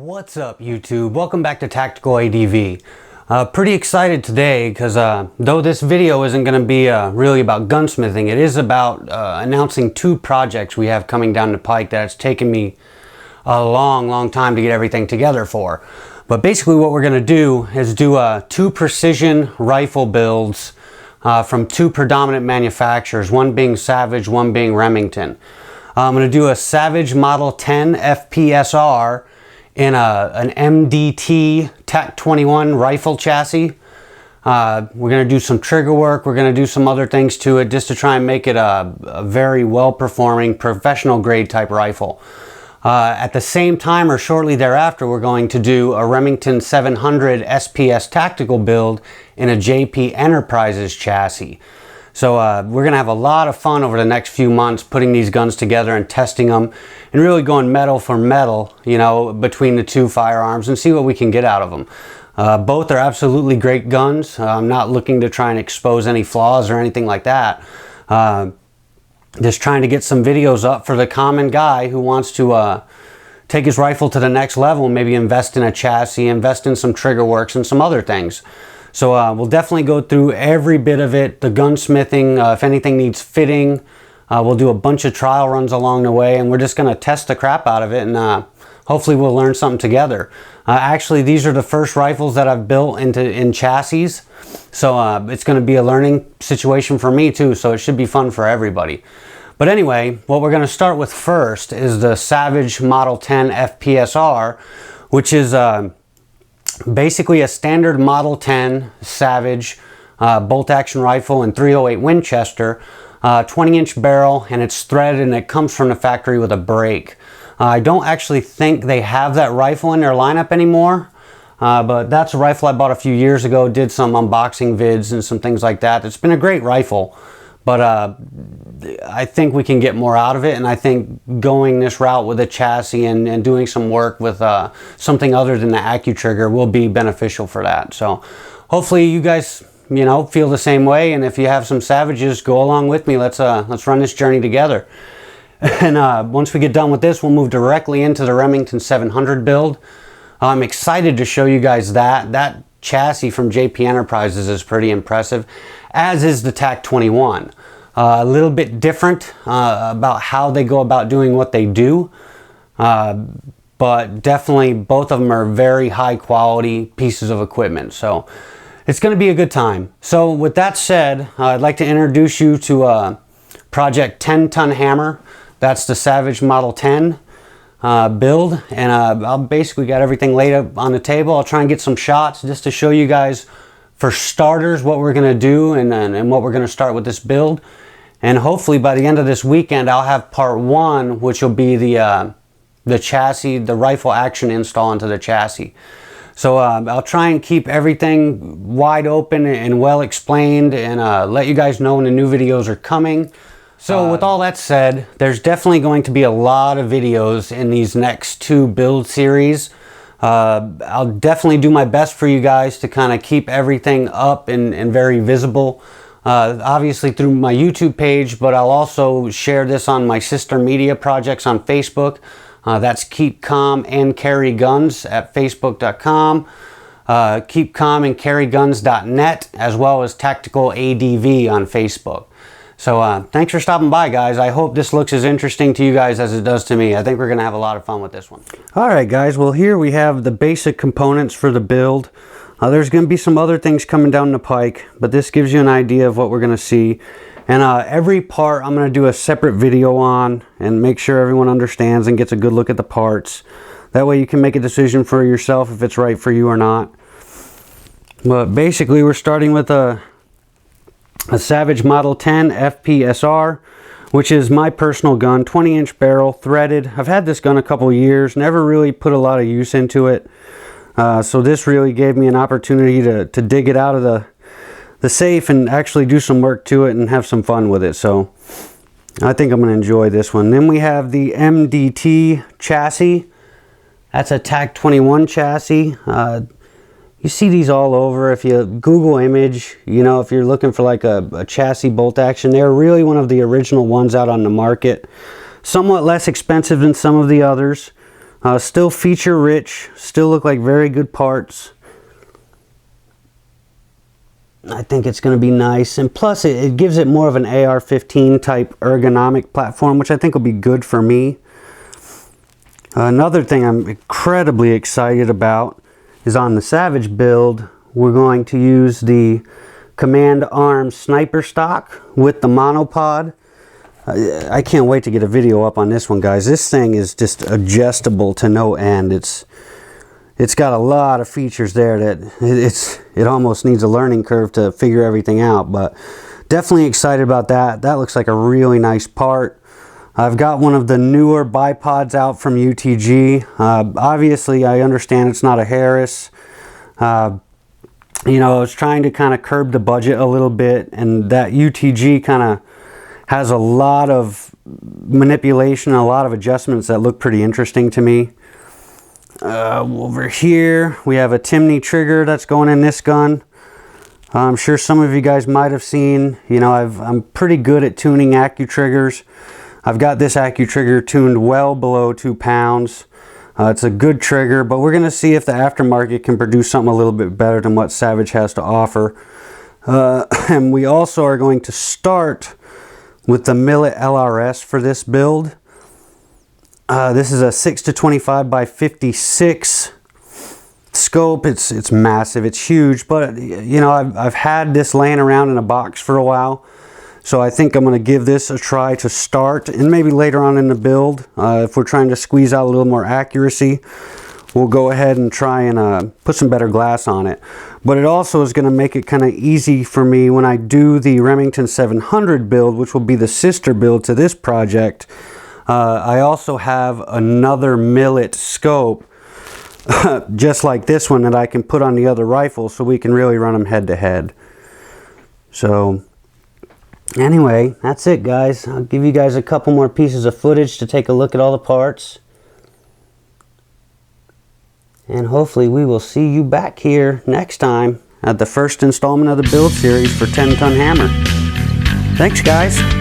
What's up YouTube? Welcome back to TacticalAdv. Pretty excited today because though this video isn't going to be really about gunsmithing, it is about announcing two projects we have coming down the pike that it's taken me a long time to get everything together for. But basically what we're going to do is do two precision rifle builds from two predominant manufacturers, one being Savage, one being Remington. I'm going to do a Savage Model 10 FPSR in an MDT TAC21 rifle chassis. We're going to do some trigger work. We're going to do some other things to it just to try and make it a very well-performing professional grade type rifle. At the same time or shortly thereafter, we're going to do a Remington 700 SPS tactical build in a JP Enterprises chassis. So we're going to have a lot of fun over the next few months putting these guns together and testing them and really going metal for metal, you know, between the two firearms and see what we can get out of them. Both are absolutely great guns. I'm not looking to try and expose any flaws or anything like that. Just trying to get some videos up for the common guy who wants to take his rifle to the next level, maybe invest in a chassis, invest in some trigger works and some other things. So we'll definitely go through every bit of it, the gunsmithing, if anything needs fitting. We'll do a bunch of trial runs along the way, and we're just going to test the crap out of it, and hopefully we'll learn something together. Actually, these are the first rifles that I've built in chassis, so it's going to be a learning situation for me too, so it should be fun for everybody. But anyway, what we're going to start with first is the Savage Model 10 FPSR, which is basically a standard Model 10 Savage bolt action rifle in .308 Winchester, 20-inch barrel, and it's threaded and it comes from the factory with a brake. I don't actually think they have that rifle in their lineup anymore, but that's a rifle I bought a few years ago, did some unboxing vids and some things like that. It's been a great rifle, but I think we can get more out of it, and I think going this route with a chassis and doing some work with something other than the AccuTrigger will be beneficial for that. So hopefully you guys, you know, feel the same way, and if you have some Savages, go along with me. Let's run this journey together. And once we get done with this, we'll move directly into the Remington 700 build. I'm excited to show you guys that chassis from JP Enterprises is pretty impressive, as is the TAC21. A little bit different about how they go about doing what they do, but definitely both of them are very high quality pieces of equipment, so it's going to be a good time. So with that said, I'd like to introduce you to Project 10-Ton Hammer. That's the Savage Model 10 build, and I'll basically got everything laid up on the table. I'll try and get some shots just to show you guys, for starters, what we're going to do and what we're going to start with this build. And hopefully by the end of this weekend, I'll have part one, which will be the chassis, the rifle action install into the chassis. So I'll try and keep everything wide open and well explained, and let you guys know when the new videos are coming. So with all that said, there's definitely going to be a lot of videos in these next two build series. I'll definitely do my best for you guys to kind of keep everything up and very visible. Obviously through my YouTube page, but I'll also share this on my sister media projects on Facebook. That's Keep Calm and Carry Guns at facebook.com, keepcalmandcarryguns.net, as well as TacticalAdv on Facebook. So thanks for stopping by, guys. I hope this looks as interesting to you guys as it does to me. I think we're going to have a lot of fun with this one. Alright guys, well here we have the basic components for the build. There's going to be some other things coming down the pike, but this gives you an idea of what we're going to see. And every part I'm going to do a separate video on and make sure everyone understands and gets a good look at the parts. That way you can make a decision for yourself if it's right for you or not. But basically we're starting with a Savage Model 10 FPSR, which is my personal gun, 20-inch barrel, threaded. I've had this gun a couple years, never really put a lot of use into it. So this really gave me an opportunity to dig it out of the safe and actually do some work to it and have some fun with it. So I think I'm going to enjoy this one. Then we have the MDT chassis. That's a TAC21 chassis. You see these all over. If you Google image, you know, if you're looking for like a chassis bolt action, they're really one of the original ones out on the market. Somewhat less expensive than some of the others. Still feature rich, still look like very good parts. I think it's going to be nice, and plus it gives it more of an AR-15 type ergonomic platform, which I think will be good for me. Another thing I'm incredibly excited about is on the Savage build, we're going to use the Command Arms sniper stock with the monopod. I can't wait to get a video up on this one, guys. This thing is just adjustable to no end. It's got a lot of features there that it almost needs a learning curve to figure everything out, but definitely excited about that. That looks like a really nice part. I've got one of the newer bipods out from UTG. Obviously, I understand it's not a Harris. You know, I was trying to kind of curb the budget a little bit, and that UTG kind of has a lot of manipulation, a lot of adjustments that look pretty interesting to me. Over here we have a Timney trigger that's going in this gun. I'm sure some of you guys might have seen, you know, I'm pretty good at tuning AccuTriggers. I've got this AccuTrigger tuned well below 2 pounds. It's a good trigger, but we're going to see if the aftermarket can produce something a little bit better than what Savage has to offer. And we also are going to start with the Millet LRS for this build. This is a 6-25 by 56 scope. It's massive, it's huge, but you know, I've had this laying around in a box for a while, so I think I'm going to give this a try to start, and maybe later on in the build, if we're trying to squeeze out a little more accuracy, we'll go ahead and try and put some better glass on it. But it also is going to make it kind of easy for me when I do the Remington 700 build, which will be the sister build to this project. I also have another Millet scope just like this one that I can put on the other rifle, so we can really run them head to head. So anyway, that's it, guys. I'll give you guys a couple more pieces of footage to take a look at all the parts, and hopefully we will see you back here next time at the first installment of the build series for 10 Ton Hammer. Thanks, guys.